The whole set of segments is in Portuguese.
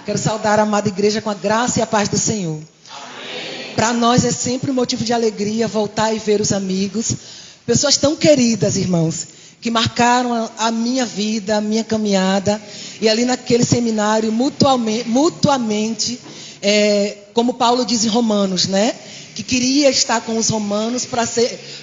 Quero saudar a amada igreja com a graça e a paz do Senhor. Para nós é sempre um motivo de alegria voltar e ver os amigos. Pessoas tão queridas, irmãos, que marcaram a minha vida, a minha caminhada. E ali naquele seminário, mutuamente, como Paulo diz em Romanos, né? Que queria estar com os romanos,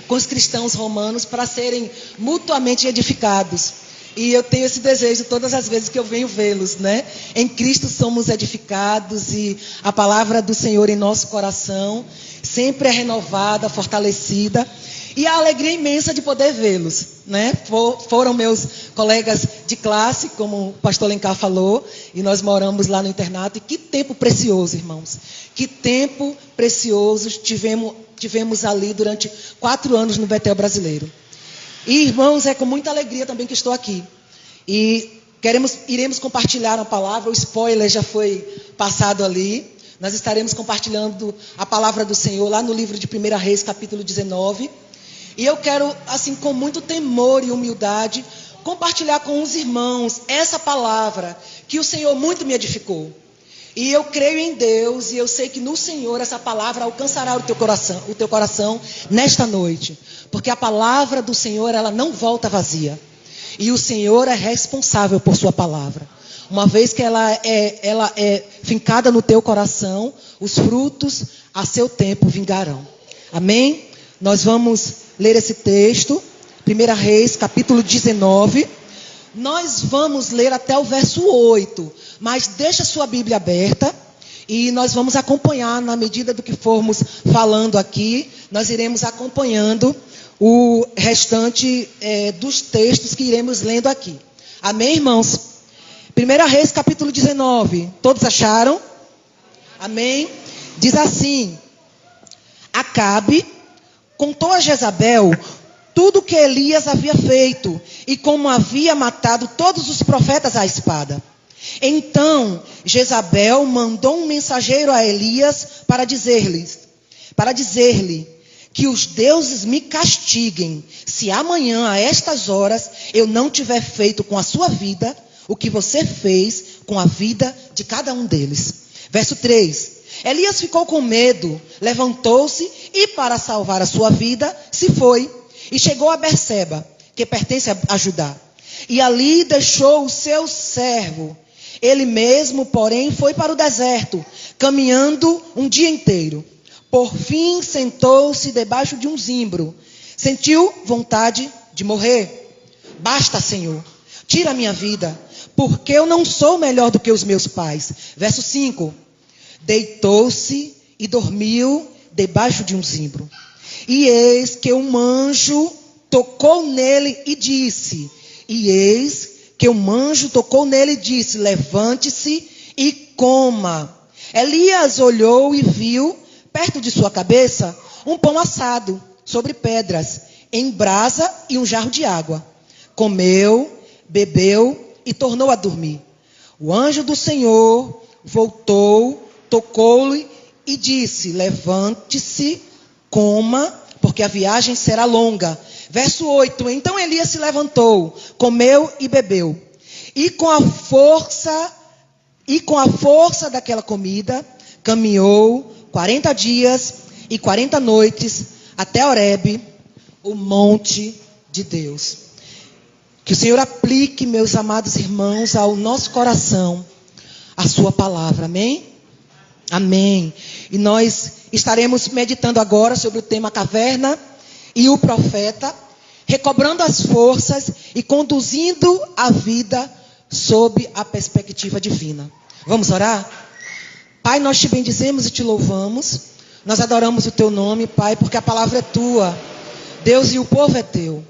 com os cristãos romanos, para serem mutuamente edificados. E eu tenho esse desejo todas as vezes que eu venho vê-los, né? Em Cristo somos edificados e a palavra do Senhor em nosso coração sempre é renovada, fortalecida. E a alegria imensa de poder vê-los, né? Foram meus colegas de classe, como o pastor Lencar falou, e nós moramos lá no internato. E que tempo precioso, irmãos. Que tempo precioso tivemos ali durante 4 anos no Betel Brasileiro. E, irmãos, é com muita alegria também que estou aqui. E iremos compartilhar a palavra. O spoiler já foi passado ali. Nós estaremos compartilhando a palavra do Senhor lá no livro de 1 Reis, capítulo 19. E eu quero, assim, com muito temor e humildade, compartilhar com os irmãos essa palavra que o Senhor muito me edificou. E eu creio em Deus e eu sei que no Senhor essa palavra alcançará o teu coração nesta noite. Porque a palavra do Senhor, ela não volta vazia. E o Senhor é responsável por sua palavra. Uma vez que ela é fincada no teu coração, os frutos a seu tempo vingarão. Amém? Nós vamos ler esse texto, 1 Reis, capítulo 19. Nós vamos ler até o verso 8, mas deixa a sua Bíblia aberta e nós vamos acompanhar na medida do que formos falando aqui. Nós iremos acompanhando o restante dos textos que iremos lendo aqui. Amém, irmãos? 1 Reis, capítulo 19. Todos acharam? Amém? Diz assim: Acabe contou a Jezabel tudo o que Elias havia feito e como havia matado todos os profetas à espada. Então Jezabel mandou um mensageiro a Elias para dizer-lhe que os deuses me castiguem se amanhã a estas horas eu não tiver feito com a sua vida o que você fez com a vida de cada um deles. Verso 3. Elias ficou com medo, levantou-se e para salvar a sua vida se foi. E chegou a Berseba, que pertence a Judá. E ali deixou o seu servo. Ele mesmo, porém, foi para o deserto, caminhando um dia inteiro. Por fim, sentou-se debaixo de um zimbro. Sentiu vontade de morrer. Basta, Senhor, tira a minha vida, porque eu não sou melhor do que os meus pais. Verso 5. Deitou-se e dormiu debaixo de um zimbro. E eis que um anjo tocou nele e disse, levante-se e coma. Elias olhou e viu, perto de sua cabeça, um pão assado sobre pedras, em brasa e um jarro de água. Comeu, bebeu e tornou a dormir. O anjo do Senhor voltou, tocou-lhe e disse, levante-se, coma, porque a viagem será longa. Verso 8. Então Elias se levantou, comeu e bebeu. E com a força daquela comida, caminhou 40 dias e 40 noites até Horebe, o monte de Deus. Que o Senhor aplique, meus amados irmãos, ao nosso coração a sua palavra. Amém? Amém. E nós estaremos meditando agora sobre o tema caverna e o profeta, recobrando as forças e conduzindo a vida sob a perspectiva divina. Vamos orar? Pai, nós te bendizemos e te louvamos. Nós adoramos o teu nome, Pai, porque a palavra é tua, Deus, e o povo é teu.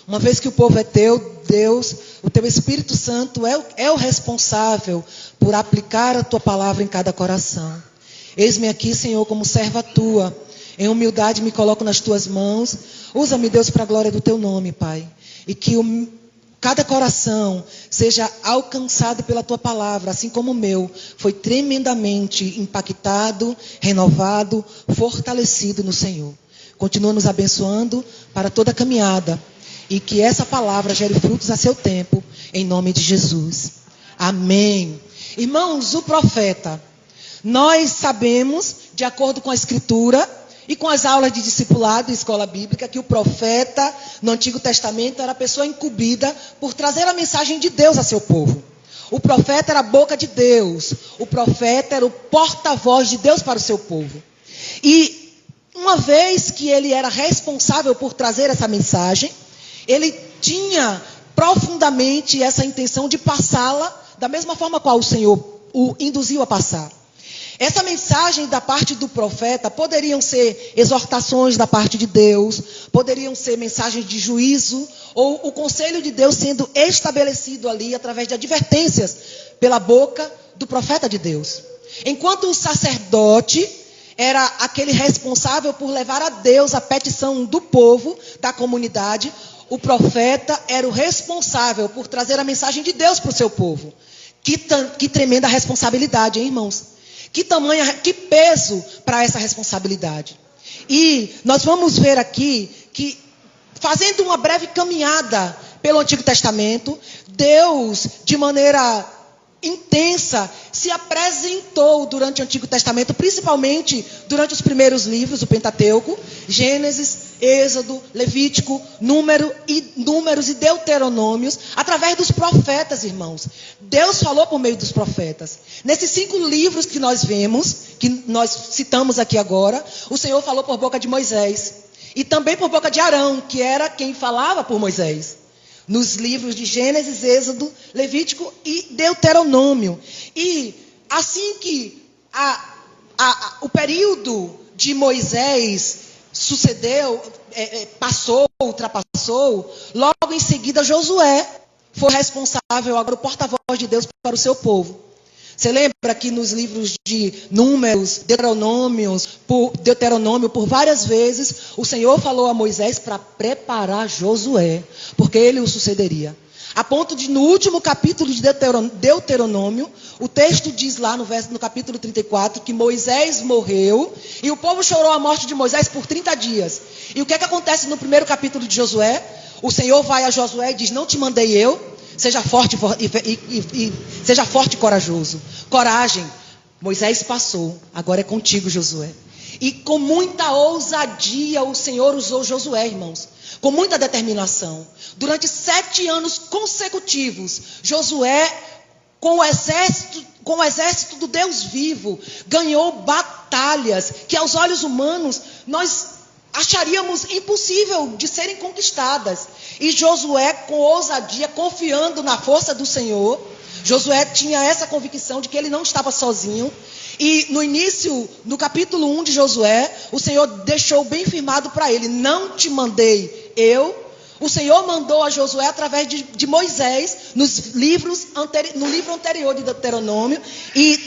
Uma vez que o povo é teu, Deus, o teu Espírito Santo é o responsável por aplicar a tua palavra em cada coração. Eis-me aqui, Senhor, como serva tua. Em humildade me coloco nas tuas mãos. Usa-me, Deus, para a glória do teu nome, Pai. E que cada coração seja alcançado pela tua palavra, assim como o meu foi tremendamente impactado, renovado, fortalecido no Senhor. Continua nos abençoando para toda a caminhada. E que essa palavra gere frutos a seu tempo, em nome de Jesus. Amém. Irmãos, o profeta, nós sabemos, de acordo com a Escritura e com as aulas de discipulado e escola bíblica, que o profeta no Antigo Testamento era a pessoa incumbida por trazer a mensagem de Deus a seu povo. O profeta era a boca de Deus. O profeta era o porta-voz de Deus para o seu povo. E uma vez que ele era responsável por trazer essa mensagem, ele tinha profundamente essa intenção de passá-la da mesma forma qual o Senhor o induziu a passar. Essa mensagem da parte do profeta poderiam ser exortações da parte de Deus, poderiam ser mensagens de juízo, ou o conselho de Deus sendo estabelecido ali através de advertências pela boca do profeta de Deus. Enquanto o sacerdote era aquele responsável por levar a Deus a petição do povo, da comunidade, o profeta era o responsável por trazer a mensagem de Deus para o seu povo. Que tremenda responsabilidade, hein, irmãos? Que peso para essa responsabilidade. E nós vamos ver aqui que, fazendo uma breve caminhada pelo Antigo Testamento, Deus, de maneira intensa, se apresentou durante o Antigo Testamento, principalmente durante os primeiros livros, o Pentateuco, Gênesis, Êxodo, Levítico, Números e Deuteronômios, através dos profetas, irmãos. Deus falou por meio dos profetas. Nesses 5 livros que nós vemos, que nós citamos aqui agora, o Senhor falou por boca de Moisés. E também por boca de Arão, que era quem falava por Moisés. Nos livros de Gênesis, Êxodo, Levítico e Deuteronômio. E assim que o período de Moisés sucedeu, ultrapassou, logo em seguida Josué foi responsável, agora o porta-voz de Deus para o seu povo. Você lembra que nos livros de Números, Deuteronômio, por várias vezes, o Senhor falou a Moisés para preparar Josué, porque ele o sucederia. A ponto de, no último capítulo de Deuteronômio, o texto diz lá no capítulo 34, que Moisés morreu, e o povo chorou a morte de Moisés por 30 dias. E o que é que acontece no primeiro capítulo de Josué? O Senhor vai a Josué e diz, não te mandei eu? Seja forte e corajoso. Coragem. Moisés passou. Agora é contigo, Josué. E com muita ousadia o Senhor usou Josué, irmãos. Com muita determinação. Durante 7 anos consecutivos, Josué, com o exército do Deus vivo, ganhou batalhas que aos olhos humanos nós acharíamos impossível de serem conquistadas. E Josué, com ousadia, confiando na força do Senhor, Josué tinha essa convicção de que ele não estava sozinho. E no início, no capítulo 1 de Josué, o Senhor deixou bem firmado para ele, não te mandei eu. O Senhor mandou a Josué através de Moisés, no livro anterior de Deuteronômio, e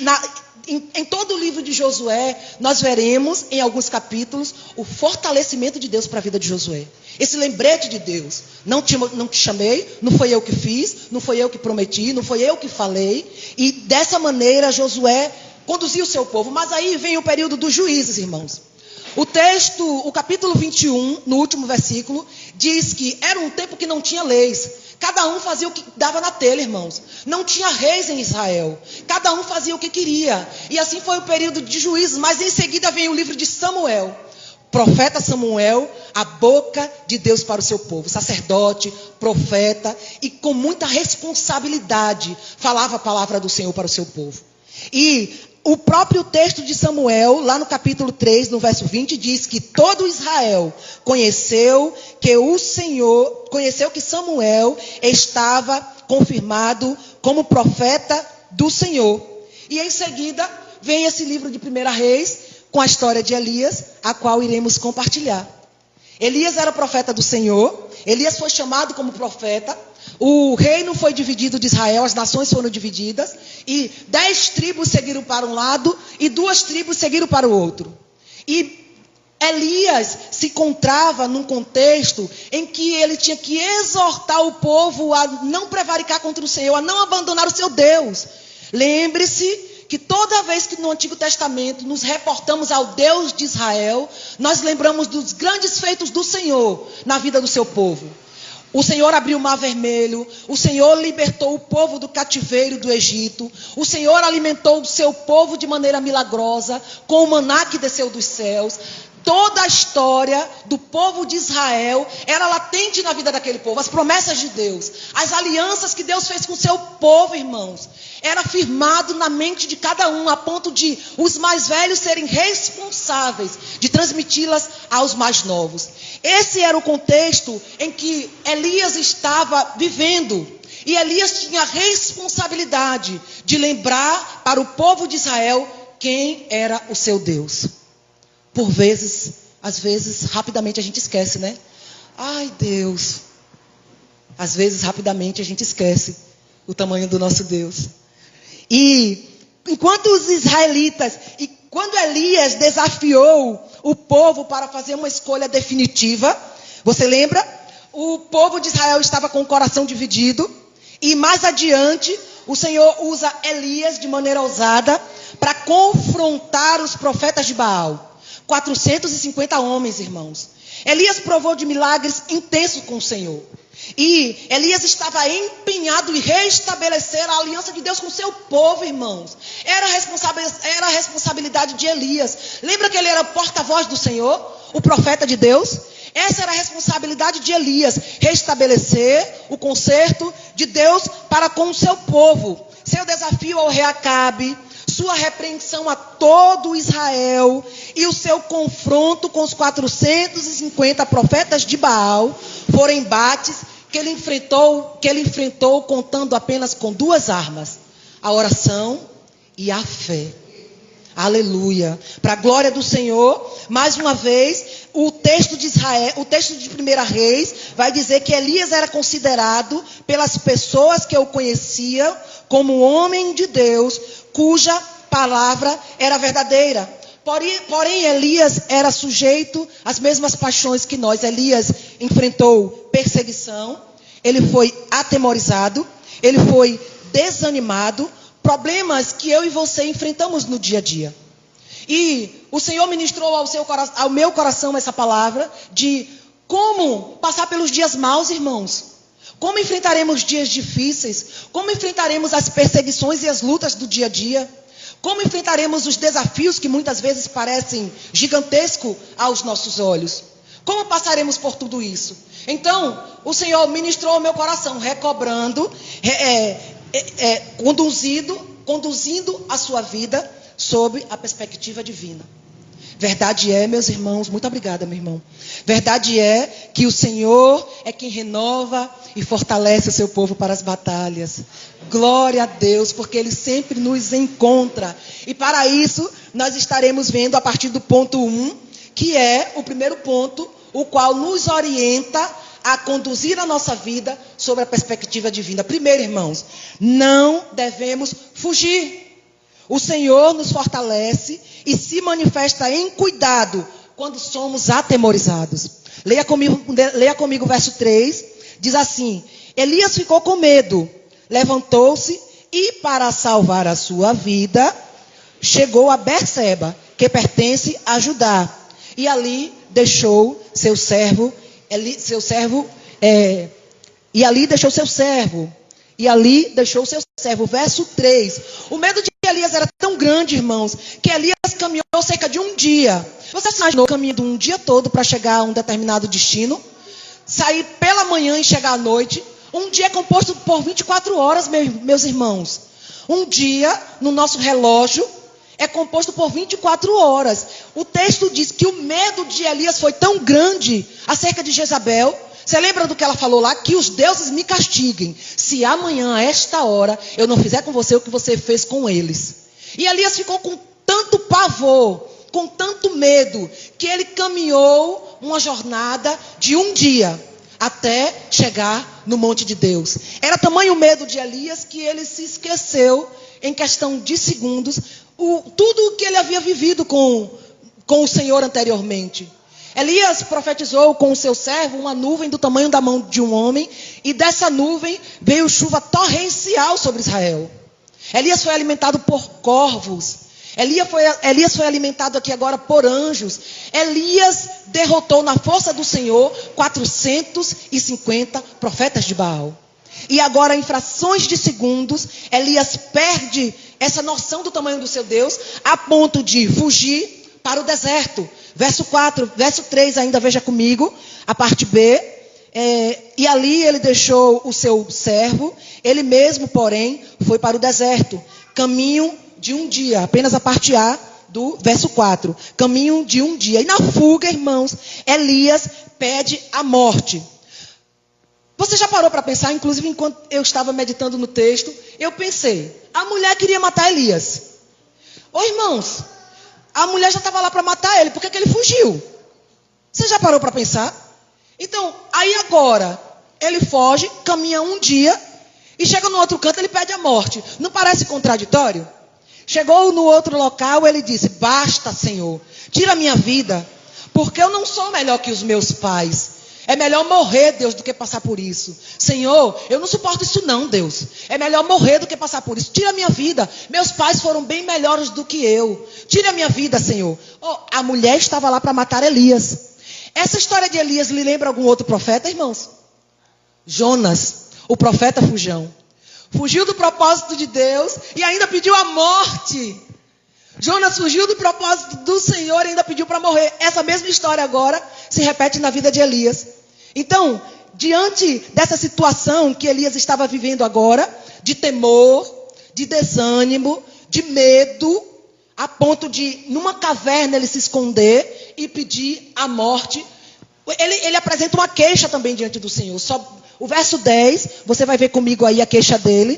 em todo o livro de Josué, nós veremos, em alguns capítulos, o fortalecimento de Deus para a vida de Josué. Esse lembrete de Deus. Não te chamei, não foi eu que fiz, não foi eu que prometi, não foi eu que falei. E dessa maneira, Josué conduziu o seu povo. Mas aí vem o período dos juízes, irmãos. O capítulo 21, no último versículo, diz que era um tempo que não tinha leis. Cada um fazia o que dava na telha, irmãos. Não tinha reis em Israel. Cada um fazia o que queria. E assim foi o período de juízes. Mas em seguida vem o livro de Samuel. Profeta Samuel, a boca de Deus para o seu povo. Sacerdote, profeta. E com muita responsabilidade falava a palavra do Senhor para o seu povo. E o próprio texto de Samuel, lá no capítulo 3, no verso 20, diz que todo Israel conheceu que Samuel estava confirmado como profeta do Senhor. E em seguida vem esse livro de 1 Reis, com a história de Elias, a qual iremos compartilhar. Elias era profeta do Senhor, Elias foi chamado como profeta. O reino foi dividido de Israel, as nações foram divididas, e 10 tribos seguiram para um lado, e 2 tribos seguiram para o outro. E Elias se encontrava num contexto em que ele tinha que exortar o povo a não prevaricar contra o Senhor, a não abandonar o seu Deus. Lembre-se que toda vez que no Antigo Testamento nos reportamos ao Deus de Israel, nós lembramos dos grandes feitos do Senhor na vida do seu povo. O Senhor abriu o mar vermelho, o Senhor libertou o povo do cativeiro do Egito, o Senhor alimentou o seu povo de maneira milagrosa, com o maná que desceu dos céus. Toda a história do povo de Israel era latente na vida daquele povo. As promessas de Deus, as alianças que Deus fez com o seu povo, irmãos, era firmado na mente de cada um, a ponto de os mais velhos serem responsáveis de transmiti-las aos mais novos. Esse era o contexto em que Elias estava vivendo. E Elias tinha a responsabilidade de lembrar para o povo de Israel quem era o seu Deus. Por vezes, às vezes, rapidamente a gente esquece, né? Ai, Deus. Às vezes, rapidamente a gente esquece o tamanho do nosso Deus. E enquanto os israelitas, e quando Elias desafiou o povo para fazer uma escolha definitiva, você lembra? O povo de Israel estava com o coração dividido. E mais adiante, o Senhor usa Elias de maneira ousada para confrontar os profetas de Baal. 450 homens, irmãos. Elias provou de milagres intensos com o Senhor. E Elias estava empenhado em restabelecer a aliança de Deus com o seu povo, irmãos. Era a responsabilidade de Elias. Lembra que ele era porta-voz do Senhor? O profeta de Deus? Essa era a responsabilidade de Elias. Restabelecer o concerto de Deus para com o seu povo. Seu desafio ao rei Acabe, sua repreensão a todo Israel e o seu confronto com os 450 profetas de Baal foram embates que ele enfrentou contando apenas com duas armas: a oração e a fé. Aleluia. Para a glória do Senhor, mais uma vez, o texto de 1 Reis vai dizer que Elias era considerado pelas pessoas que o conheciam como homem de Deus, cuja palavra era verdadeira. Porém, Elias era sujeito às mesmas paixões que nós. Elias enfrentou perseguição, ele foi atemorizado, ele foi desanimado, problemas que eu e você enfrentamos no dia a dia. E o Senhor ministrou ao meu coração essa palavra de como passar pelos dias maus, irmãos. Como enfrentaremos dias difíceis, como enfrentaremos as perseguições e as lutas do dia a dia. Como enfrentaremos os desafios que muitas vezes parecem gigantescos aos nossos olhos? Como passaremos por tudo isso? Então, o Senhor ministrou ao meu coração, recobrando, conduzindo a sua vida sob a perspectiva divina. Verdade é, meus irmãos, muito obrigada, meu irmão. Verdade é que o Senhor é quem renova e fortalece o seu povo para as batalhas. Glória a Deus, porque Ele sempre nos encontra. E para isso, nós estaremos vendo a partir do ponto 1, que é o primeiro ponto, o qual nos orienta a conduzir a nossa vida sobre a perspectiva divina. Primeiro, irmãos, não devemos fugir. O Senhor nos fortalece e se manifesta em cuidado quando somos atemorizados. Leia comigo o verso 3, diz assim: Elias ficou com medo, levantou-se e, para salvar a sua vida, chegou a Berseba, que pertence a Judá, e ali deixou seu servo. Verso 3. O medo de Elias era tão grande, irmãos, que Elias caminhou cerca de um dia. Você se imaginou caminhando um dia todo para chegar a um determinado destino? Sair pela manhã e chegar à noite? Um dia é composto por 24 horas, meus irmãos. Um dia, no nosso relógio, é composto por 24 horas. O texto diz que o medo de Elias foi tão grande acerca de Jezabel. Você lembra do que ela falou lá? Que os deuses me castiguem, se amanhã, a esta hora, eu não fizer com você o que você fez com eles. E Elias ficou com tanto pavor, com tanto medo, que ele caminhou uma jornada de um dia, até chegar no monte de Deus. Era tamanho o medo de Elias, que ele se esqueceu, em questão de segundos, tudo o que ele havia vivido com o Senhor anteriormente. Elias profetizou com o seu servo uma nuvem do tamanho da mão de um homem, e dessa nuvem veio chuva torrencial sobre Israel. Elias foi alimentado por corvos. Elias foi alimentado aqui agora por anjos. Elias derrotou na força do Senhor 450 profetas de Baal. E agora, em frações de segundos, Elias perde essa noção do tamanho do seu Deus, a ponto de fugir para o deserto. Verso 3 ainda, veja comigo, a parte B. E ali ele deixou o seu servo, ele mesmo, porém, foi para o deserto. Caminho de um dia, apenas a parte A do verso 4. Caminho de um dia. E na fuga, irmãos, Elias pede a morte. Você já parou para pensar, inclusive enquanto eu estava meditando no texto, eu pensei, a mulher queria matar Elias. Ô irmãos, a mulher já estava lá para matar ele, por que ele fugiu? Você já parou para pensar? Então, aí agora, ele foge, caminha um dia, e chega no outro canto, ele pede a morte. Não parece contraditório? Chegou no outro local, ele disse, basta, Senhor, tira a minha vida, porque eu não sou melhor que os meus pais. É melhor morrer, Deus, do que passar por isso. Senhor, eu não suporto isso não, Deus. É melhor morrer do que passar por isso. Tira a minha vida. Meus pais foram bem melhores do que eu. Tira a minha vida, Senhor. A mulher estava lá para matar Elias. Essa história de Elias lhe lembra algum outro profeta, irmãos? Jonas, o profeta fujão. Fugiu do propósito de Deus e ainda pediu a morte. Jonas fugiu do propósito do Senhor e ainda pediu para morrer. Essa mesma história agora se repete na vida de Elias. Então, diante dessa situação que Elias estava vivendo agora, de temor, de desânimo, de medo, a ponto de, numa caverna, ele se esconder e pedir a morte, ele apresenta uma queixa também diante do Senhor. O verso 10, você vai ver comigo aí a queixa dele.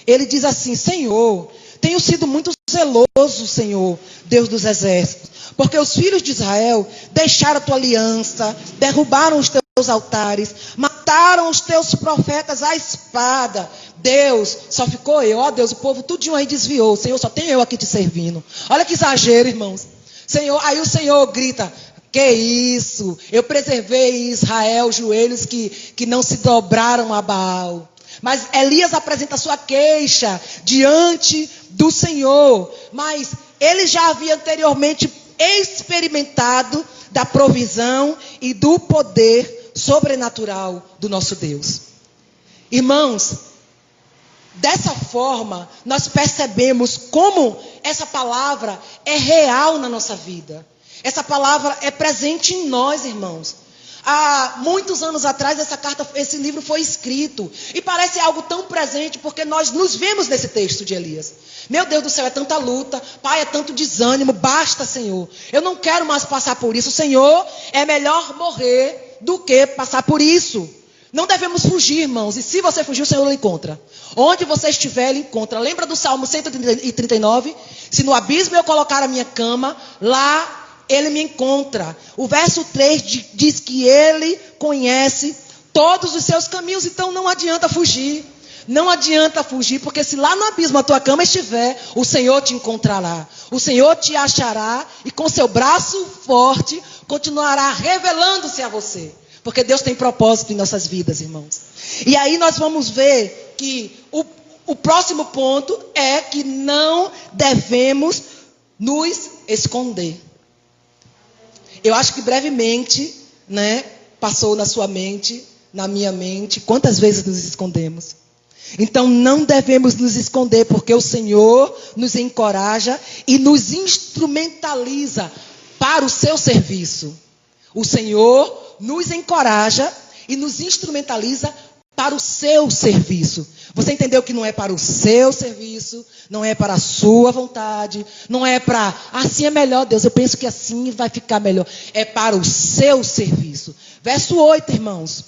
Ele diz assim, Senhor, tenho sido muito zeloso, Senhor, Deus dos exércitos, porque os filhos de Israel deixaram a tua aliança, derrubaram os teus altares, mataram os teus profetas à espada. Deus, só ficou eu, ó Deus, o povo tudinho aí desviou, Senhor, só tem eu aqui te servindo. Olha que exagero, irmãos. Senhor, aí o Senhor grita, que isso? Eu preservei Israel, joelhos que não se dobraram a Baal. Mas Elias apresenta sua queixa diante do Senhor. Mas ele já havia anteriormente experimentado da provisão e do poder sobrenatural do nosso Deus. Irmãos, dessa forma nós percebemos como essa palavra é real na nossa vida. Essa palavra é presente em nós, irmãos. Há muitos anos atrás esse livro foi escrito. E parece algo tão presente porque nós nos vemos nesse texto de Elias. Meu Deus do céu, é tanta luta. Pai, é tanto desânimo. Basta, Senhor. Eu não quero mais passar por isso. Senhor, é melhor morrer do que passar por isso. Não devemos fugir, irmãos. E se você fugir, o Senhor o encontra. Onde você estiver, Ele encontra. Lembra do Salmo 139? Se no abismo eu colocar a minha cama, lá Ele me encontra. O verso 3 diz que Ele conhece todos os seus caminhos. Então não adianta fugir. Não adianta fugir, porque se lá no abismo a tua cama estiver, o Senhor te encontrará. O Senhor te achará e com seu braço forte continuará revelando-se a você. Porque Deus tem propósito em nossas vidas, irmãos. E aí nós vamos ver que o próximo ponto é que não devemos nos esconder. Eu acho que brevemente, passou na sua mente, na minha mente, quantas vezes nos escondemos. Então não devemos nos esconder, porque o Senhor nos encoraja e nos instrumentaliza para o seu serviço. O Senhor nos encoraja e nos instrumentaliza para o seu serviço. Você entendeu que não é para o seu serviço, não é para a sua vontade, não é para, assim é melhor, Deus, eu penso que assim vai ficar melhor. É para o seu serviço. Verso 8, irmãos.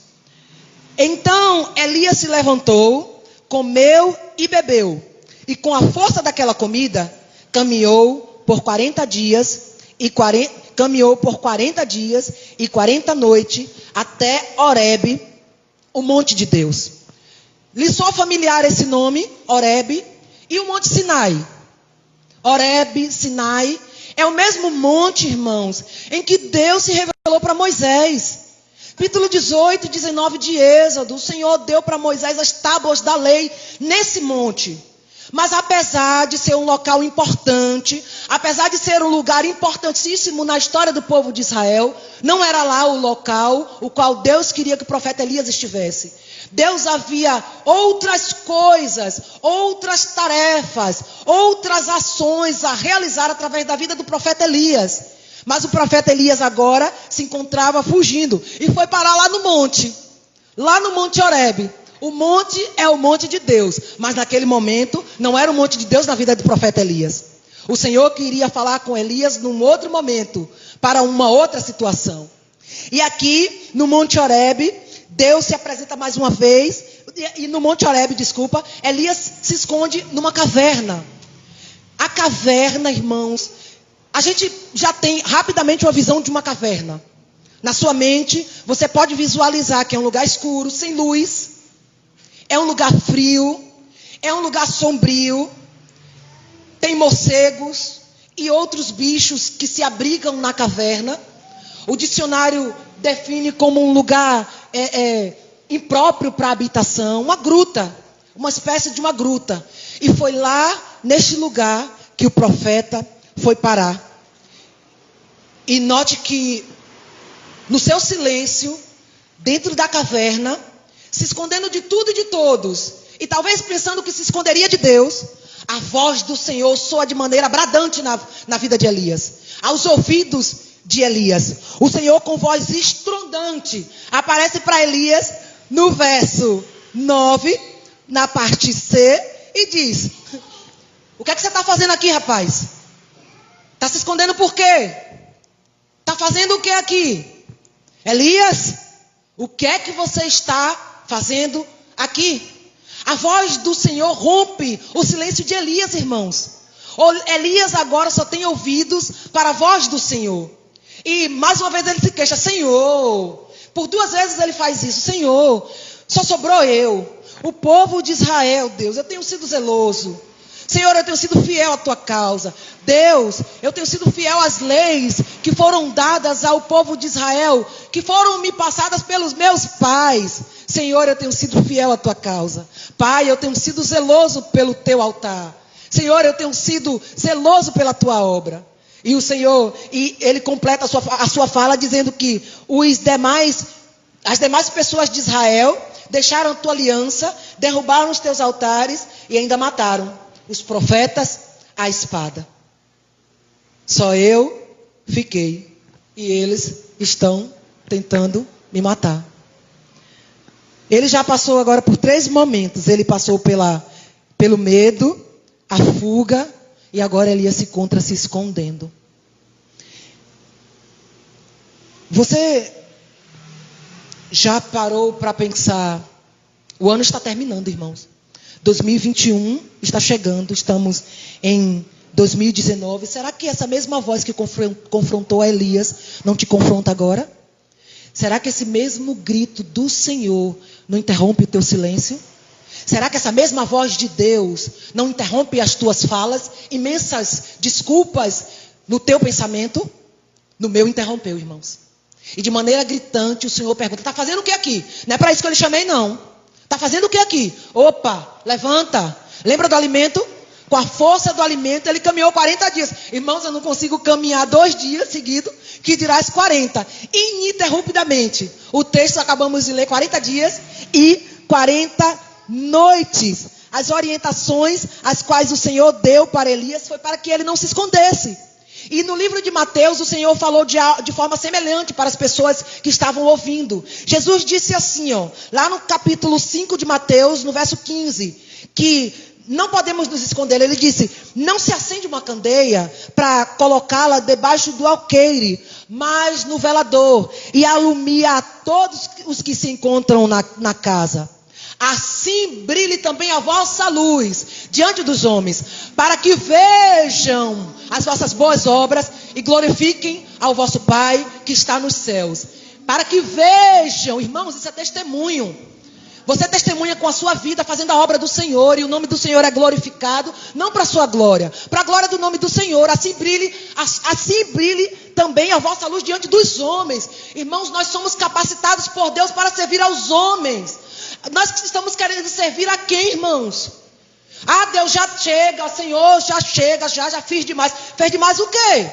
Então Elias se levantou, comeu e bebeu. E com a força daquela comida, caminhou por 40 dias e 40 noites até Horebe, o monte de Deus. Lhe sou familiar esse nome, Horebe, e o monte Sinai. Horebe, Sinai, é o mesmo monte, irmãos, em que Deus se revelou para Moisés. Capítulo 18 e 19 de Êxodo, o Senhor deu para Moisés as tábuas da lei nesse monte. Mas apesar de ser um local importante, Apesar de ser um lugar importantíssimo na história do povo de Israel, não era lá o local o qual Deus queria que o profeta Elias estivesse. Deus havia outras coisas, outras tarefas, outras ações a realizar através da vida do profeta Elias. Mas o profeta Elias agora se encontrava fugindo e foi parar lá no monte Horebe. O monte é o monte de Deus, mas naquele momento não era o monte de Deus na vida do profeta Elias. O Senhor queria falar com Elias num outro momento, para uma outra situação. E aqui no monte Horebe, Deus se apresenta mais uma vez, e no monte Horebe, Elias se esconde numa caverna. A caverna, irmãos, a gente já tem rapidamente uma visão de uma caverna. Na sua mente, você pode visualizar que é um lugar escuro, sem luz, é um lugar frio, é um lugar sombrio, tem morcegos e outros bichos que se abrigam na caverna. O dicionário define como um lugar impróprio para habitação, uma gruta, uma espécie de uma gruta. E foi lá, neste lugar, que o profeta foi parar. E note que, no seu silêncio, dentro da caverna, se escondendo de tudo e de todos, e talvez pensando que se esconderia de Deus, a voz do Senhor soa de maneira bradante na vida de Elias, aos ouvidos de Elias. O Senhor, com voz estrondante, aparece para Elias no verso 9, na parte C, e diz: o que é que você está fazendo aqui, rapaz? Está se escondendo por quê? Está fazendo o que aqui? Elias, o que é que você está fazendo aqui? A voz do Senhor rompe o silêncio de Elias, irmãos. Elias agora só tem ouvidos para a voz do Senhor. E mais uma vez ele se queixa: Senhor, por 2 vezes ele faz isso. Senhor, só sobrou eu, o povo de Israel. Deus, eu tenho sido zeloso. Senhor, eu tenho sido fiel à tua causa. Deus, eu tenho sido fiel às leis que foram dadas ao povo de Israel, que foram me passadas pelos meus pais. Senhor, eu tenho sido fiel à tua causa. Pai, eu tenho sido zeloso pelo teu altar. Senhor, eu tenho sido zeloso pela tua obra. E o Senhor, ele completa a sua fala dizendo que as demais pessoas de Israel deixaram a tua aliança, derrubaram os teus altares e ainda mataram os profetas à espada. Só eu fiquei e eles estão tentando me matar. Ele já passou agora por 3 momentos. Ele passou pelo medo, a fuga, e agora Elias se encontra se escondendo. Você já parou para pensar? O ano está terminando, irmãos. 2021 está chegando, estamos em 2019. Será que essa mesma voz que confrontou a Elias não te confronta agora? Será que esse mesmo grito do Senhor não interrompe o teu silêncio? Será que essa mesma voz de Deus não interrompe as tuas falas, imensas desculpas no teu pensamento? No meu interrompeu, irmãos. E de maneira gritante o Senhor pergunta: está fazendo o que aqui? Não é para isso que eu lhe chamei, não. Está fazendo o que aqui? Opa, levanta. Lembra do alimento? Com a força do alimento, ele caminhou 40 dias. Irmãos, eu não consigo caminhar 2 dias seguidos, que dirás 40. Ininterruptamente. O texto acabamos de ler: 40 dias e 40 noites. As orientações as quais o Senhor deu para Elias foi para que ele não se escondesse. E no livro de Mateus, o Senhor falou de forma semelhante para as pessoas que estavam ouvindo. Jesus disse assim, lá no capítulo 5 de Mateus, no verso 15, que não podemos nos esconder. Ele disse: não se acende uma candeia para colocá-la debaixo do alqueire, mas no velador, e alumia a todos os que se encontram na casa. Assim brilhe também a vossa luz diante dos homens, para que vejam as vossas boas obras e glorifiquem ao vosso Pai que está nos céus. Para que vejam, irmãos, isso é testemunho. Você testemunha com a sua vida fazendo a obra do Senhor, e o nome do Senhor é glorificado, não para a sua glória, para a glória do nome do Senhor. Assim brilhe também a vossa luz diante dos homens. Irmãos, nós somos capacitados por Deus para servir aos homens. Nós estamos querendo servir a quem, irmãos? Ah, Deus já chega, Senhor, já chega, já fiz demais. Fez demais o quê?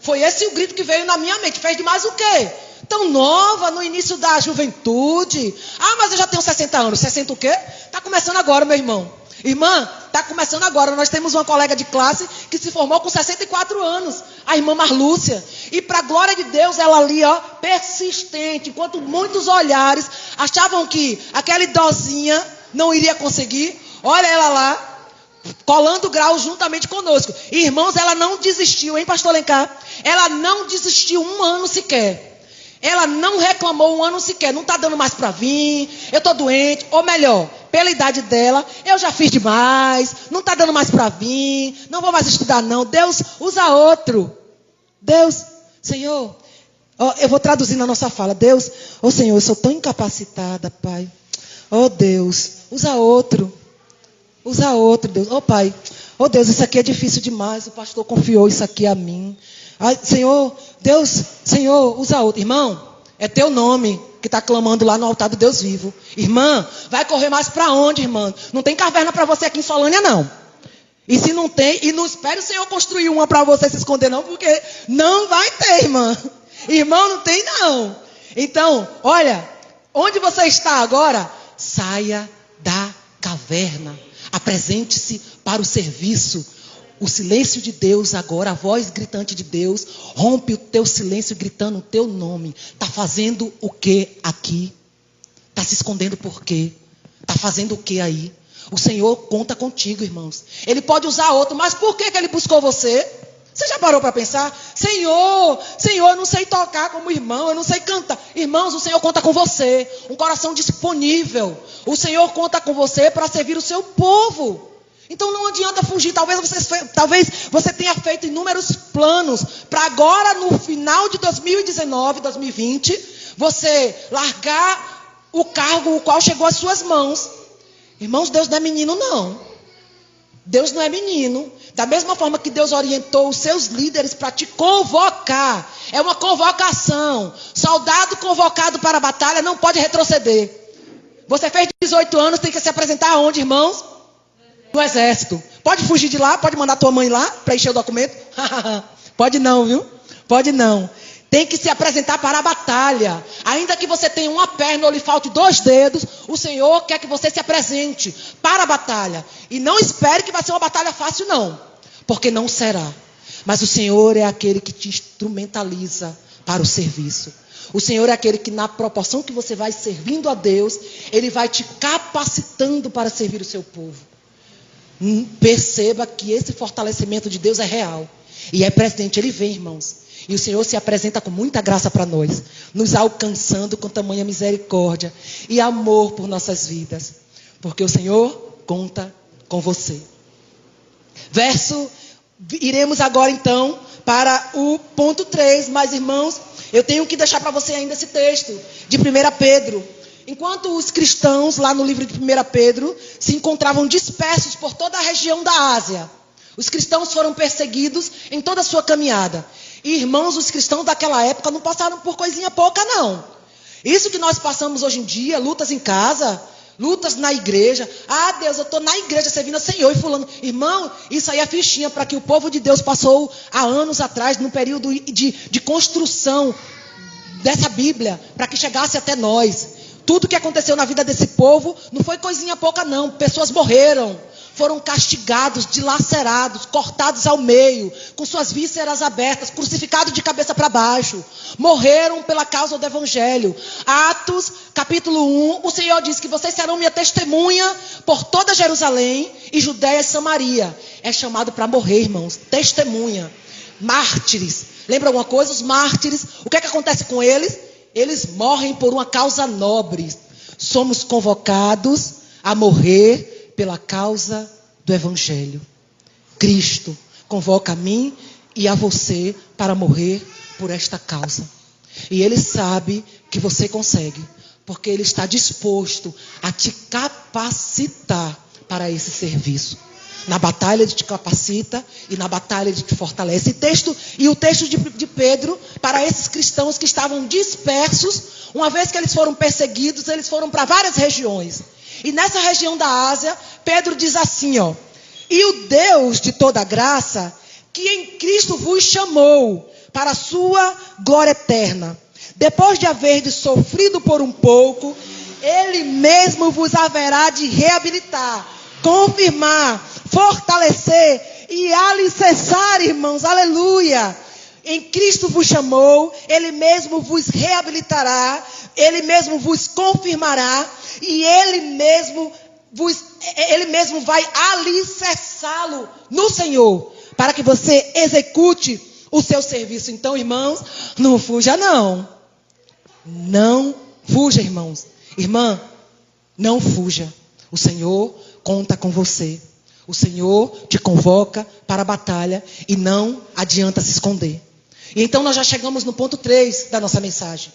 Foi esse o grito que veio na minha mente. Fez demais o quê? Tão nova, no início da juventude. Ah, mas eu já tenho 60 anos. 60 o quê? Está começando agora, meu irmão. Irmã, está começando agora. Nós temos uma colega de classe que se formou com 64 anos. A irmã Marlúcia. E para a glória de Deus, ela ali, ó, persistente. Enquanto muitos olhares achavam que aquela idosinha não iria conseguir. Olha ela lá, colando grau juntamente conosco. E, irmãos, ela não desistiu, hein, pastor Alencar? Ela não desistiu um ano sequer. Ela não reclamou um ano sequer. Não está dando mais para vir, eu estou doente. Ou melhor, pela idade dela, eu já fiz demais, não está dando mais para vir, não vou mais estudar não. Deus usa outro. Deus, Senhor, ó, eu vou traduzir na nossa fala. Deus, ô Senhor, eu sou tão incapacitada, Pai. Ó Deus, usa outro. Usa outro, Deus. Ó Pai, ó Deus, isso aqui é difícil demais. O pastor confiou isso aqui a mim. Ai, Senhor, Deus, Senhor, usa outro. Irmão, é teu nome que está clamando lá no altar do Deus vivo. Irmã, vai correr mais para onde, irmã? Não tem caverna para você aqui em Solânia, não. E se não tem, e não espere o Senhor construir uma para você se esconder, não, porque não vai ter, irmã. Irmão, não tem, não. Então, olha, onde você está agora, saia da caverna. Apresente-se para o serviço. O silêncio de Deus agora, a voz gritante de Deus, rompe o teu silêncio gritando o teu nome. Está fazendo o que aqui? Está se escondendo por quê? Está fazendo o que aí? O Senhor conta contigo, irmãos. Ele pode usar outro, mas por que ele buscou você? Você já parou para pensar? Senhor, eu não sei tocar como irmão, eu não sei cantar. Irmãos, o Senhor conta com você. Um coração disponível. O Senhor conta com você para servir o seu povo. Então não adianta fugir. Talvez você tenha feito inúmeros planos para agora, no final de 2019, 2020, você largar o cargo o qual chegou às suas mãos. Irmãos, Deus não é menino, não. Deus não é menino. Da mesma forma que Deus orientou os seus líderes para te convocar. É uma convocação. Soldado convocado para a batalha não pode retroceder. Você fez 18 anos, tem que se apresentar aonde, irmãos? No exército. Pode fugir de lá? Pode mandar tua mãe lá para encher o documento? Pode não, viu? Pode não. Tem que se apresentar para a batalha. Ainda que você tenha uma perna ou lhe falte 2 dedos, o Senhor quer que você se apresente para a batalha. E não espere que vai ser uma batalha fácil, não. Porque não será. Mas o Senhor é aquele que te instrumentaliza para o serviço. O Senhor é aquele que, na proporção que você vai servindo a Deus, Ele vai te capacitando para servir o seu povo. Perceba que esse fortalecimento de Deus é real. E é presente, Ele vem, irmãos. E o Senhor se apresenta com muita graça para nós, nos alcançando com tamanha misericórdia e amor por nossas vidas. Porque o Senhor conta com você. Iremos agora então para o ponto 3. Mas, irmãos, eu tenho que deixar para você ainda esse texto de 1 Pedro. Enquanto os cristãos, lá no livro de 1 Pedro, se encontravam dispersos por toda a região da Ásia. Os cristãos foram perseguidos em toda a sua caminhada. E, irmãos, os cristãos daquela época não passaram por coisinha pouca, não. Isso que nós passamos hoje em dia, lutas em casa, lutas na igreja. Ah, Deus, eu estou na igreja servindo ao Senhor e fulano. Irmão, isso aí é fichinha para que o povo de Deus passou há anos atrás, num período de construção dessa Bíblia, para que chegasse até nós. Tudo que aconteceu na vida desse povo não foi coisinha pouca, não. Pessoas morreram, foram castigados, dilacerados, cortados ao meio, com suas vísceras abertas, crucificados de cabeça para baixo. Morreram pela causa do Evangelho. Atos, capítulo 1, o Senhor diz que vocês serão minha testemunha por toda Jerusalém e Judéia e Samaria. É chamado para morrer, irmãos. Testemunha. Mártires. Lembra alguma coisa? Os mártires, o que é que acontece com eles? Eles morrem por uma causa nobre. Somos convocados a morrer pela causa do Evangelho. Cristo convoca a mim e a você para morrer por esta causa. E Ele sabe que você consegue, porque Ele está disposto a te capacitar para esse serviço. Na batalha Ele te capacita e na batalha Ele te fortalece. O texto de Pedro, para esses cristãos que estavam dispersos, uma vez que eles foram perseguidos, eles foram para várias regiões. E nessa região da Ásia, Pedro diz assim, ó: e o Deus de toda graça, que em Cristo vos chamou para a sua glória eterna, depois de haverdes sofrido por um pouco, Ele mesmo vos haverá de reabilitar, confirmar, fortalecer e alicerçar, irmãos. Aleluia! Em Cristo vos chamou, Ele mesmo vos reabilitará, Ele mesmo vos confirmará e Ele mesmo vai alicerçá-lo no Senhor, para que você execute o seu serviço. Então, irmãos, não fuja não. Não fuja, irmãos. Irmã, não fuja. O Senhor conta com você. O Senhor te convoca para a batalha e não adianta se esconder. E então nós já chegamos no ponto 3 da nossa mensagem.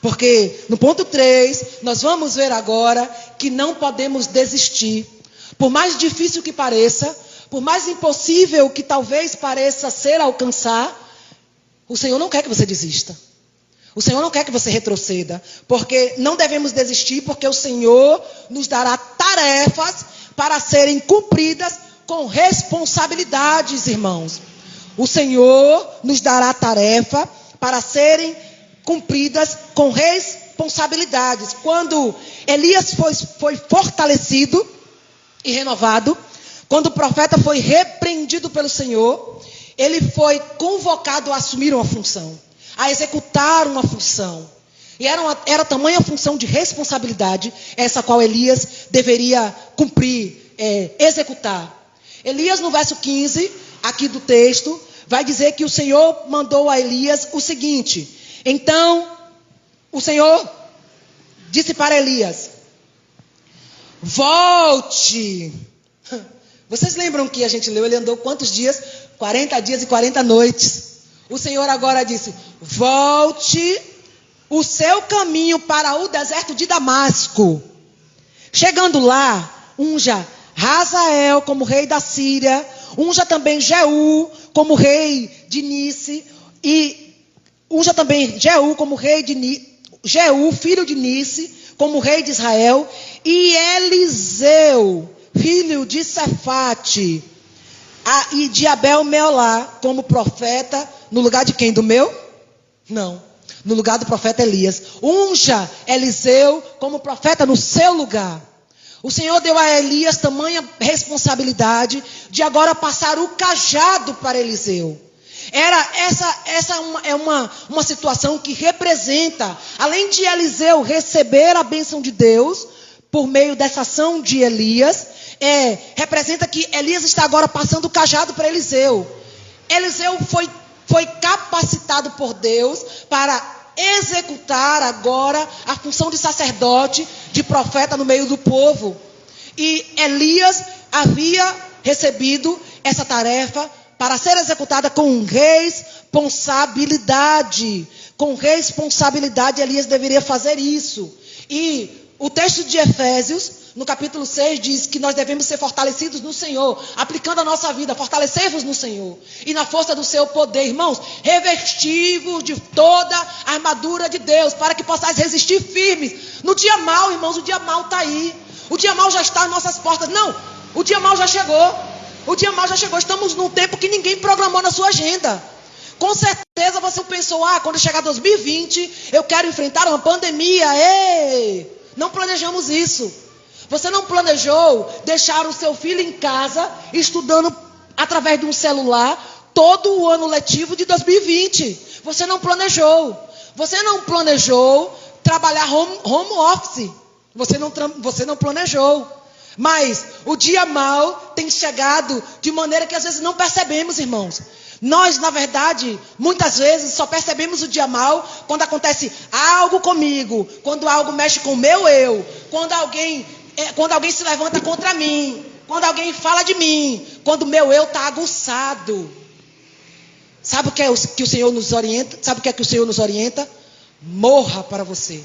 Porque no ponto 3, nós vamos ver agora que não podemos desistir. Por mais difícil que pareça, por mais impossível que talvez pareça ser alcançar, o Senhor não quer que você desista. O Senhor não quer que você retroceda. Porque não devemos desistir, porque o Senhor nos dará tarefas para serem cumpridas com responsabilidades, irmãos. O Senhor nos dará tarefa para serem cumpridas com responsabilidades. Quando Elias foi fortalecido e renovado, quando o profeta foi repreendido pelo Senhor, ele foi convocado a assumir uma função, a executar uma função. E era tamanha função de responsabilidade, essa qual Elias deveria cumprir, executar. Elias, no verso 15, aqui do texto, vai dizer que o Senhor mandou a Elias o seguinte: então, o Senhor disse para Elias: volte. Vocês lembram que a gente leu, ele andou quantos dias? 40 dias e 40 noites. O Senhor agora disse: volte o seu caminho para o deserto de Damasco. Chegando lá, unja Hazael como rei da Síria, unja também Jeú como rei de Nice, e unja também Jeú como rei de Jeú, filho de Nice, como rei de Israel, e Eliseu, filho de Safate, e de Abel-Meolá, como profeta, no lugar de quem? Do meu? Não. No lugar do profeta Elias. Unja Eliseu como profeta no seu lugar. O Senhor deu a Elias tamanha responsabilidade de agora passar o cajado para Eliseu. Essa é uma situação que representa, além de Eliseu receber a bênção de Deus por meio dessa ação de Elias, representa que Elias está agora passando o cajado para Eliseu. Eliseu foi capacitado por Deus para executar agora a função de sacerdote, de profeta no meio do povo. E Elias havia recebido essa tarefa para ser executada com responsabilidade. Com responsabilidade, Elias deveria fazer isso. E o texto de Efésios, no capítulo 6, diz que nós devemos ser fortalecidos no Senhor, aplicando a nossa vida, fortalecei-vos no Senhor e na força do seu poder, irmãos, revesti-vos de toda a armadura de Deus, para que possais resistir firmes no dia mau, irmãos. O dia mau está aí, o dia mau já está às nossas portas. Não, o dia mau já chegou, o dia mau já chegou. Estamos num tempo que ninguém programou na sua agenda. Com certeza você pensou: quando chegar 2020 eu quero enfrentar uma pandemia. Não planejamos isso. Você não planejou deixar o seu filho em casa, estudando através de um celular, todo o ano letivo de 2020. Você não planejou. Você não planejou trabalhar home office. Você não planejou. Mas o dia mau tem chegado de maneira que às vezes não percebemos, irmãos. Nós, na verdade, muitas vezes só percebemos o dia mau quando acontece algo comigo, quando algo mexe com o meu eu, quando alguém se levanta contra mim, quando alguém fala de mim, quando o meu eu está aguçado. Sabe o que é que o Senhor nos orienta? Sabe o que é que o Senhor nos orienta? Morra para você.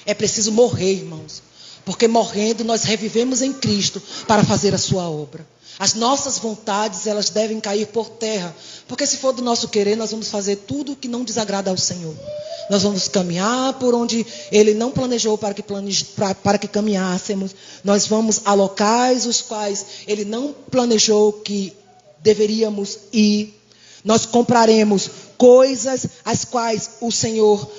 É preciso morrer, irmãos. Porque morrendo nós revivemos em Cristo para fazer a sua obra. As nossas vontades, elas devem cair por terra. Porque se for do nosso querer, nós vamos fazer tudo o que não desagrada ao Senhor. Nós vamos caminhar por onde Ele não planejou para que caminhássemos. Nós vamos a locais os quais Ele não planejou que deveríamos ir. Nós compraremos coisas as quais o Senhor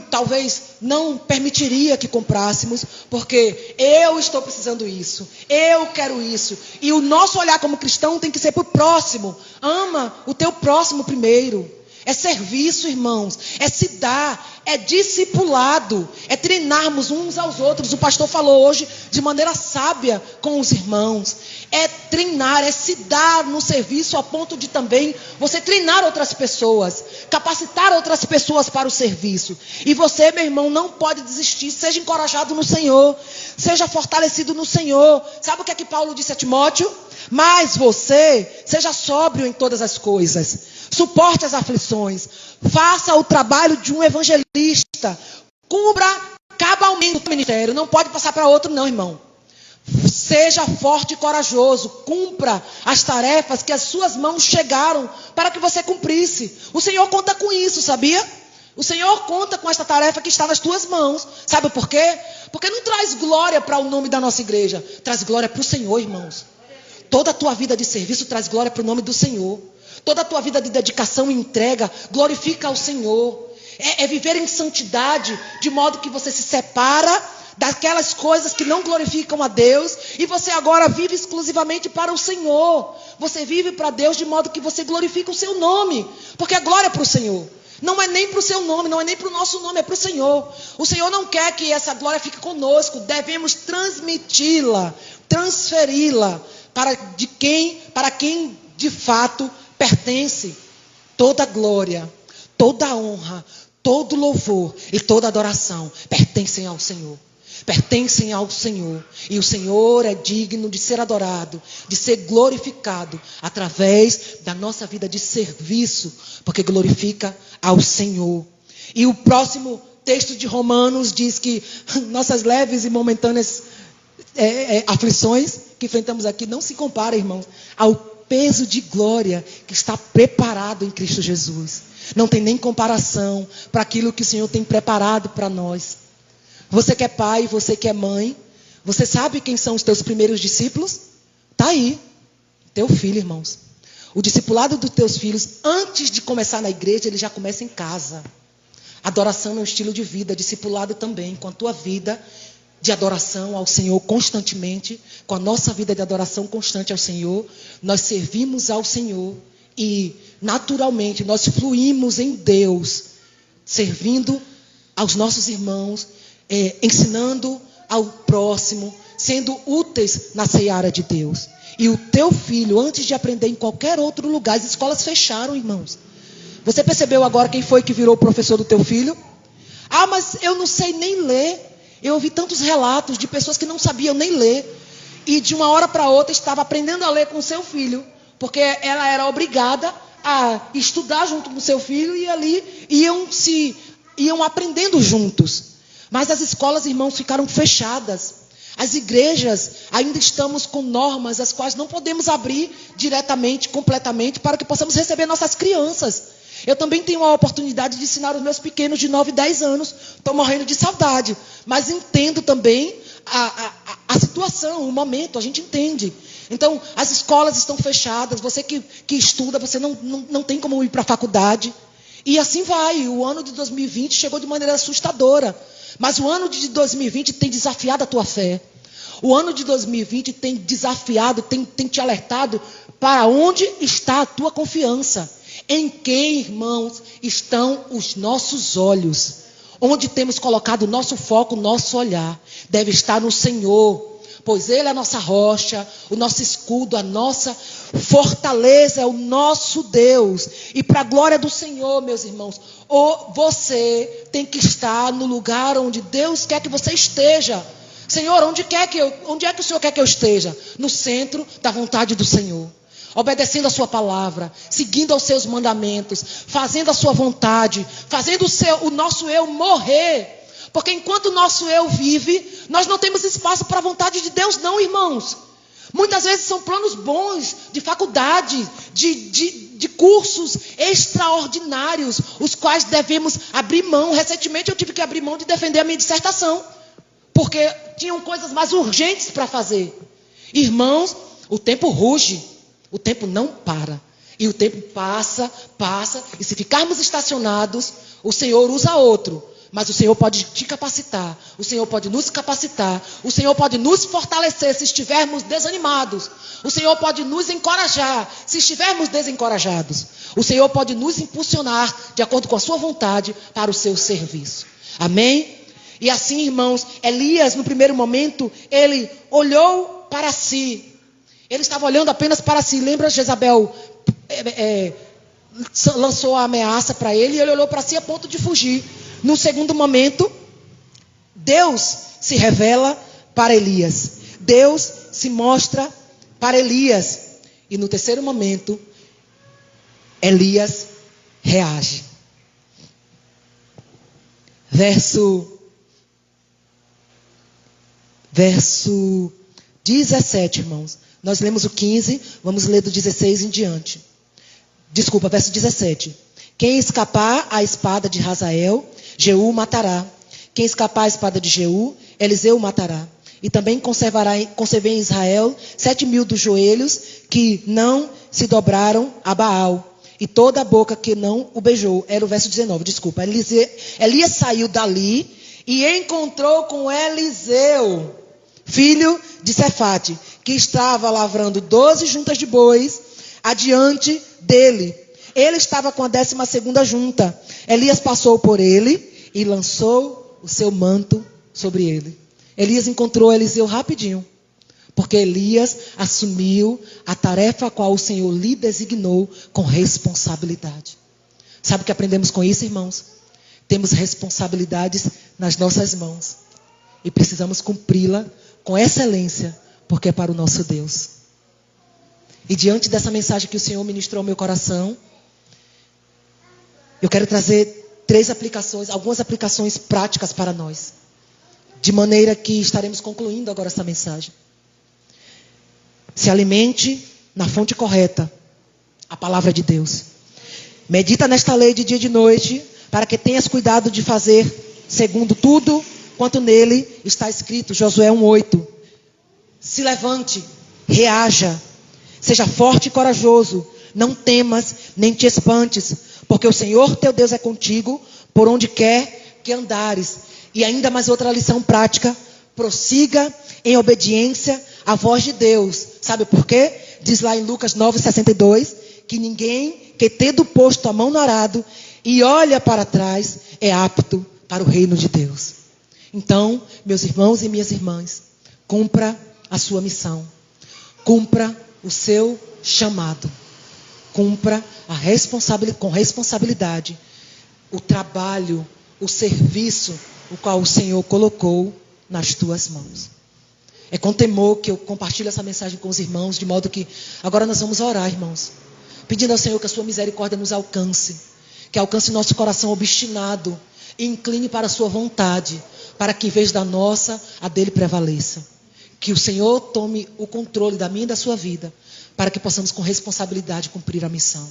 talvez não permitiria que comprássemos, porque eu estou precisando isso, eu quero isso. E o nosso olhar como cristão tem que ser para o próximo. Ama o teu próximo primeiro. É serviço, irmãos, é se dar, é discipulado, é treinarmos uns aos outros. O pastor falou hoje de maneira sábia com os irmãos. É treinar, é se dar no serviço a ponto de também você treinar outras pessoas, capacitar outras pessoas para o serviço. E você, meu irmão, não pode desistir. Seja encorajado no Senhor, seja fortalecido no Senhor. Sabe o que é que Paulo disse a Timóteo? Mas você seja sóbrio em todas as coisas, suporte as aflições, faça o trabalho de um evangelista, cumpra cabalmente o ministério. Não pode passar para outro não, irmão. Seja forte e corajoso, cumpra as tarefas que as suas mãos chegaram para que você cumprisse. O Senhor conta com isso, sabia? O Senhor conta com esta tarefa que está nas tuas mãos. Sabe por quê? Porque não traz glória para o nome da nossa igreja, traz glória para o Senhor, irmãos. Toda a tua vida de serviço traz glória para o nome do Senhor. Toda a tua vida de dedicação e entrega glorifica ao Senhor. É viver em santidade, de modo que você se separa daquelas coisas que não glorificam a Deus, e você agora vive exclusivamente para o Senhor. Você vive para Deus de modo que você glorifica o seu nome, porque a glória é para o Senhor. Não é nem para o seu nome, não é nem para o nosso nome, é para o Senhor. O Senhor não quer que essa glória fique conosco. Devemos transmiti-la, transferi-la para quem de fato pertence. Toda glória, toda honra, todo louvor e toda adoração pertencem ao Senhor. Pertencem ao Senhor. E o Senhor é digno de ser adorado, de ser glorificado através da nossa vida de serviço, porque glorifica ao Senhor. E o próximo texto de Romanos diz que nossas leves e momentâneas aflições que enfrentamos aqui não se compara, irmãos, ao peso de glória que está preparado em Cristo Jesus. Não tem nem comparação para aquilo que o Senhor tem preparado para nós. Você que é pai, você que é mãe, você sabe quem são os teus primeiros discípulos? Está aí, teu filho, irmãos. O discipulado dos teus filhos, antes de começar na igreja, ele já começa em casa. Adoração é um estilo de vida, discipulado também, com a tua vida de adoração ao Senhor constantemente, com a nossa vida de adoração constante ao Senhor, nós servimos ao Senhor e naturalmente nós fluímos em Deus, servindo aos nossos irmãos, ensinando ao próximo, sendo úteis na seara de Deus. E o teu filho, antes de aprender em qualquer outro lugar, as escolas fecharam, irmãos. Você percebeu agora quem foi que virou o professor do teu filho? Ah, mas eu não sei nem ler. Eu ouvi tantos relatos de pessoas que não sabiam nem ler. E de uma hora para outra estava aprendendo a ler com o seu filho. Porque ela era obrigada a estudar junto com o seu filho. E ali iam aprendendo juntos. Mas as escolas, irmãos, ficaram fechadas. As igrejas, ainda estamos com normas as quais não podemos abrir diretamente, completamente, para que possamos receber nossas crianças. Eu também tenho a oportunidade de ensinar os meus pequenos de 9 e 10 anos. Estou morrendo de saudade. Mas entendo também a situação, o momento, a gente entende. Então, as escolas estão fechadas. Você que estuda, você não tem como ir para a faculdade. E assim vai. O ano de 2020 chegou de maneira assustadora. Mas o ano de 2020 tem desafiado a tua fé. O ano de 2020 tem desafiado, tem te alertado para onde está a tua confiança. Em quem, irmãos, estão os nossos olhos? Onde temos colocado o nosso foco, o nosso olhar? Deve estar no Senhor, pois Ele é a nossa rocha, o nosso escudo, a nossa fortaleza, é o nosso Deus. E para a glória do Senhor, meus irmãos, você tem que estar no lugar onde Deus quer que você esteja. Senhor, onde é que o Senhor quer que eu esteja? No centro da vontade do Senhor. Obedecendo a sua palavra, seguindo aos seus mandamentos, fazendo a sua vontade, fazendo o nosso eu morrer. Porque enquanto o nosso eu vive, nós não temos espaço para a vontade de Deus não, irmãos. Muitas vezes são planos bons, de faculdade, de de cursos extraordinários, os quais devemos abrir mão. Recentemente eu tive que abrir mão de defender a minha dissertação, porque tinham coisas mais urgentes para fazer. Irmãos, o tempo ruge, o tempo não para. E o tempo passa, e se ficarmos estacionados, o Senhor usa outro. Mas o Senhor pode te capacitar, o Senhor pode nos capacitar, o Senhor pode nos fortalecer se estivermos desanimados. O Senhor pode nos encorajar se estivermos desencorajados. O Senhor pode nos impulsionar de acordo com a sua vontade para o seu serviço. Amém? E assim, irmãos, Elias no primeiro momento, ele olhou para si. Ele estava olhando apenas para si. Lembra, Jezabel lançou a ameaça para ele e ele olhou para si a ponto de fugir. No segundo momento, Deus se revela para Elias. Deus se mostra para Elias. E no terceiro momento, Elias reage. Verso 17, irmãos. Nós lemos o 15, vamos ler do 16 em diante. Desculpa, verso 17. Quem escapar à espada de Hazael, Jeú matará. Quem escapar à espada de Jeú, Eliseu matará. E também conservei em Israel 7.000 dos joelhos que não se dobraram a Baal, e toda a boca que não o beijou. Era o verso 19, desculpa. Elias saiu dali e encontrou com Eliseu, filho de Safate, que estava lavrando 12 juntas de bois adiante dele. Ele estava com a 12ª junta. Elias passou por ele e lançou o seu manto sobre ele. Elias encontrou Eliseu rapidinho, porque Elias assumiu a tarefa a qual o Senhor lhe designou com responsabilidade. Sabe o que aprendemos com isso, irmãos? Temos responsabilidades nas nossas mãos e precisamos cumpri-la com excelência, porque é para o nosso Deus. E diante dessa mensagem que o Senhor ministrou ao meu coração, eu quero trazer algumas aplicações práticas para nós. De maneira que estaremos concluindo agora essa mensagem. Se alimente na fonte correta, a palavra de Deus. Medita nesta lei de dia e de noite, para que tenhas cuidado de fazer segundo tudo quanto nele está escrito. Josué 1:8. Se levante, reaja, seja forte e corajoso, não temas nem te espantes, porque o Senhor teu Deus é contigo por onde quer que andares. E ainda mais outra lição prática: prossiga em obediência à voz de Deus. Sabe por quê? Diz lá em Lucas 9:62, que ninguém que tendo posto a mão no arado e olha para trás é apto para o reino de Deus. Então, meus irmãos e minhas irmãs, cumpra a sua missão, cumpra o seu chamado, cumpra com responsabilidade o trabalho, o serviço o qual o Senhor colocou nas tuas mãos. É com temor que eu compartilho essa mensagem com os irmãos, de modo que agora nós vamos orar, irmãos, pedindo ao Senhor que a sua misericórdia nos alcance, que alcance nosso coração obstinado e incline para a sua vontade, para que em vez da nossa, a dele prevaleça. Que o Senhor tome o controle da minha e da sua vida, para que possamos com responsabilidade cumprir a missão.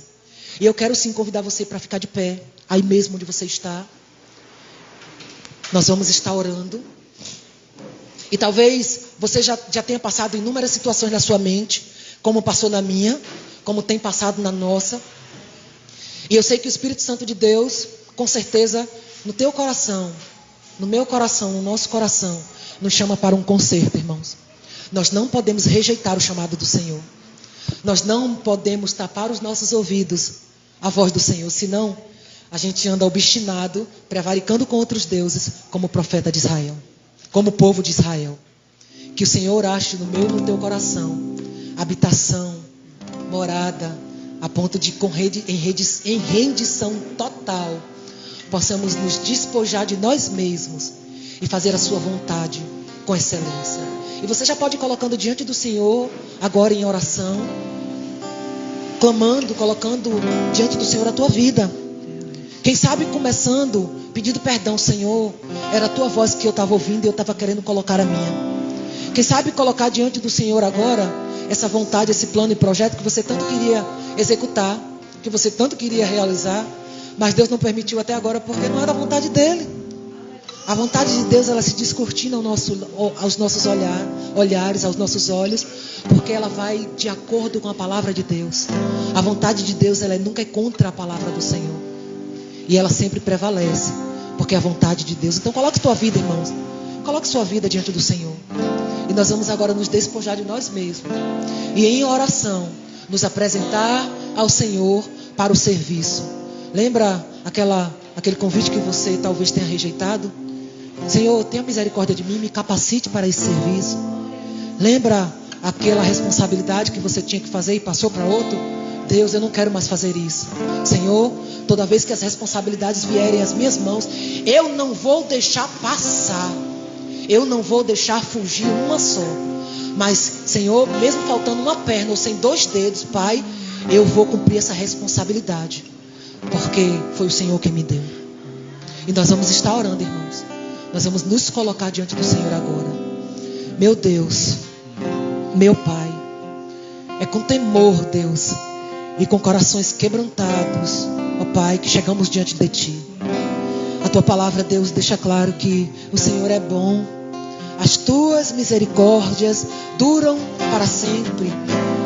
E eu quero sim convidar você para ficar de pé, aí mesmo onde você está. Nós vamos estar orando. E talvez você já tenha passado inúmeras situações na sua mente, como passou na minha, como tem passado na nossa. E eu sei que o Espírito Santo de Deus, com certeza, no teu coração, no meu coração, no nosso coração, nos chama para um conserto, irmãos. Nós não podemos rejeitar o chamado do Senhor. Nós não podemos tapar os nossos ouvidos à voz do Senhor, senão a gente anda obstinado, prevaricando com outros deuses, como o profeta de Israel, como o povo de Israel. Que o Senhor ache no meu e no teu coração habitação, morada, a ponto de em rendição total possamos nos despojar de nós mesmos e fazer a sua vontade com excelência. E você já pode ir colocando diante do Senhor agora em oração, clamando, colocando diante do Senhor a tua vida. Quem sabe começando pedindo perdão: Senhor, era a tua voz que eu estava ouvindo e eu estava querendo colocar a minha. Quem sabe colocar diante do Senhor agora essa vontade, esse plano e projeto que você tanto queria executar, que você tanto queria realizar, mas Deus não permitiu até agora porque não era a vontade dele. A vontade de Deus, ela se descortina aos nossos olhares, aos nossos olhos, porque ela vai de acordo com a palavra de Deus. A vontade de Deus, ela nunca é contra a palavra do Senhor. E ela sempre prevalece, porque é a vontade de Deus. Então coloque sua vida, irmãos. Coloque sua vida diante do Senhor. E nós vamos agora nos despojar de nós mesmos. E em oração, nos apresentar ao Senhor para o serviço. Lembra aquele convite que você talvez tenha rejeitado? Senhor, tenha misericórdia de mim, me capacite para esse serviço. Lembra aquela responsabilidade que você tinha que fazer e passou para outro? Deus, eu não quero mais fazer isso. Senhor, toda vez que as responsabilidades vierem às minhas mãos, eu não vou deixar passar. Eu não vou deixar fugir uma só. Mas, Senhor, mesmo faltando uma perna ou sem 2 dedos, Pai, eu vou cumprir essa responsabilidade. Porque foi o Senhor que me deu. E nós vamos estar orando, irmãos. Nós vamos nos colocar diante do Senhor agora. Meu Deus, meu Pai, é com temor, Deus, e com corações quebrantados, ó Pai, que chegamos diante de Ti. A Tua palavra, Deus, deixa claro que o Senhor é bom. As Tuas misericórdias duram para sempre.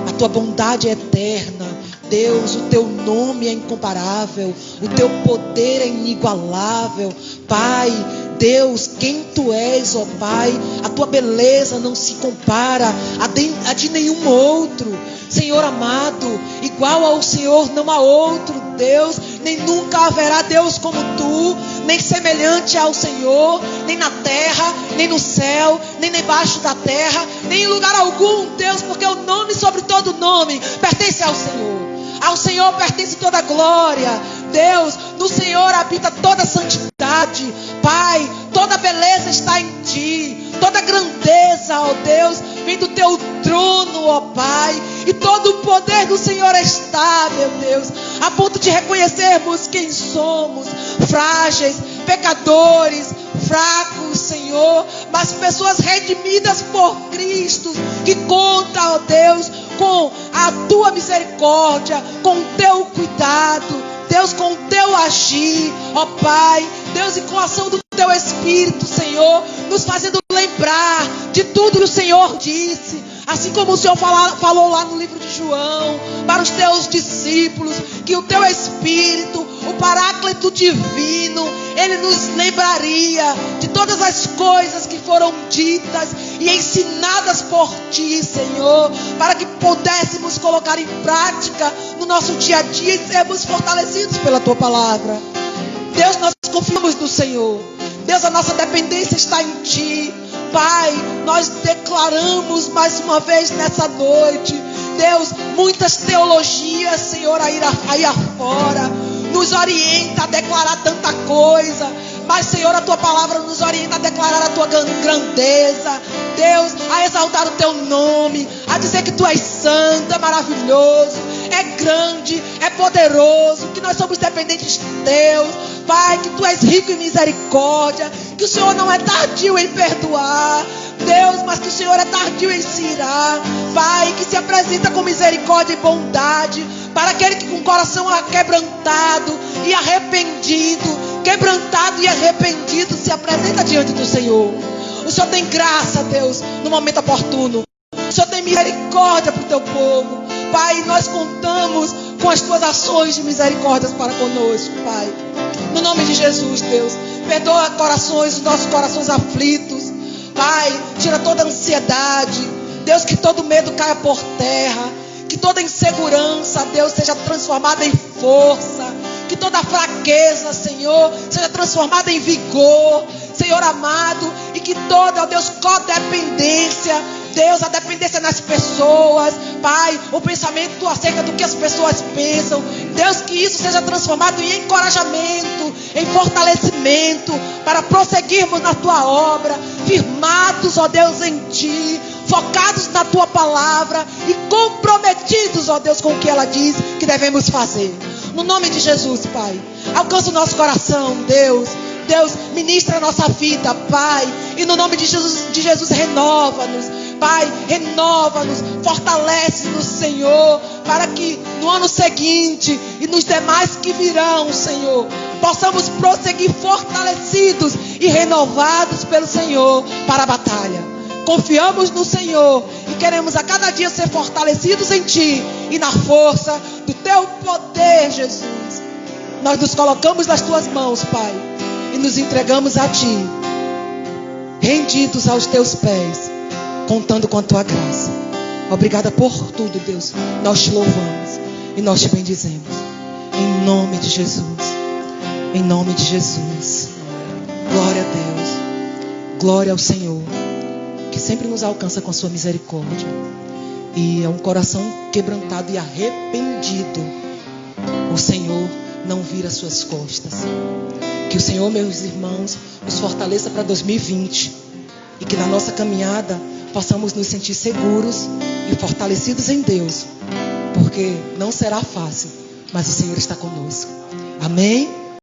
A Tua bondade é eterna. Deus, o Teu nome é incomparável. O Teu poder é inigualável. Pai, Deus, quem Tu és, ó Pai, a Tua beleza não se compara a de nenhum outro. Senhor amado, igual ao Senhor não há outro Deus, nem nunca haverá Deus como Tu, nem semelhante ao Senhor, nem na terra, nem no céu, nem debaixo da terra, nem em lugar algum, Deus, porque o nome sobre todo nome pertence ao Senhor. Ao Senhor pertence toda a glória. Deus, no Senhor habita toda a santidade. Pai, toda a beleza está em Ti. Toda a grandeza, ó Deus, vem do Teu trono, ó Pai. E todo o poder do Senhor está, meu Deus, a ponto de reconhecermos quem somos. Frágeis, pecadores, fracos, Senhor, mas pessoas redimidas por Cristo, que conta, ó Deus, com a Tua misericórdia, com o Teu cuidado, Deus, com o Teu agir, ó Pai, Deus, e com a ação do Teu Espírito, Senhor, nos fazendo lembrar de tudo que o Senhor disse, assim como o Senhor falou lá no livro de João, para os Teus discípulos, que o Teu Espírito, o Paráclito Divino, Ele nos lembraria de todas as coisas que foram ditas e ensinadas por Ti, Senhor, para que pudéssemos colocar em prática no nosso dia a dia e sermos fortalecidos pela Tua palavra. Deus, nós confiamos no Senhor. Deus, a nossa dependência está em Ti. Pai, nós declaramos mais uma vez nessa noite, Deus, muitas teologias, Senhor, aí afora, nos orienta a declarar tanta coisa, mas, Senhor, a Tua palavra nos orienta a declarar a Tua grandeza, Deus, a exaltar o Teu nome, a dizer que Tu és santo, é maravilhoso, é grande, é poderoso, que nós somos dependentes de Deus. Pai, que Tu és rico em misericórdia, que o Senhor não é tardio em perdoar, Deus, mas que o Senhor é tardio em se irar. Pai, que se apresenta com misericórdia e bondade para aquele que com o coração quebrantado e arrependido, se apresenta diante do Senhor. O Senhor tem graça, Deus, no momento oportuno. O Senhor tem misericórdia para o Teu povo. Pai, nós contamos com as Tuas ações de misericórdia para conosco, Pai. No nome de Jesus, Deus, perdoa os nossos corações aflitos. Pai, tira toda a ansiedade. Deus, que todo medo caia por terra. Que toda insegurança, Deus, seja transformada em força. Que toda fraqueza, Senhor, seja transformada em vigor, Senhor amado. E que toda, ó Deus, codependência, Deus, a dependência nas pessoas, Pai, o pensamento acerca do que as pessoas pensam, Deus, que isso seja transformado em encorajamento, em fortalecimento, para prosseguirmos na Tua obra, firmados, ó Deus, em Ti, focados na Tua palavra e comprometidos, ó Deus, com o que ela diz que devemos fazer. No nome de Jesus, Pai, alcança o nosso coração, Deus. Deus, ministra a nossa vida, Pai. E no nome de Jesus renova-nos, Pai, renova-nos, fortalece-nos, Senhor. para que no ano seguinte e nos demais que virão, Senhor, possamos prosseguir fortalecidos e renovados pelo Senhor para a batalha. Confiamos no Senhor e queremos a cada dia ser fortalecidos em Ti e na força do Teu poder, Jesus. Nós nos colocamos nas Tuas mãos, Pai, e nos entregamos a Ti, rendidos aos Teus pés, contando com a Tua graça. Obrigada por tudo, Deus. Nós Te louvamos e nós Te bendizemos. Em nome de Jesus. Em nome de Jesus. Glória a Deus. Glória ao Senhor, que sempre nos alcança com a Sua misericórdia. E é um coração quebrantado e arrependido. O Senhor não vira as suas costas. Que o Senhor, meus irmãos, nos fortaleça para 2020. E que na nossa caminhada possamos nos sentir seguros e fortalecidos em Deus. Porque não será fácil, mas o Senhor está conosco. Amém?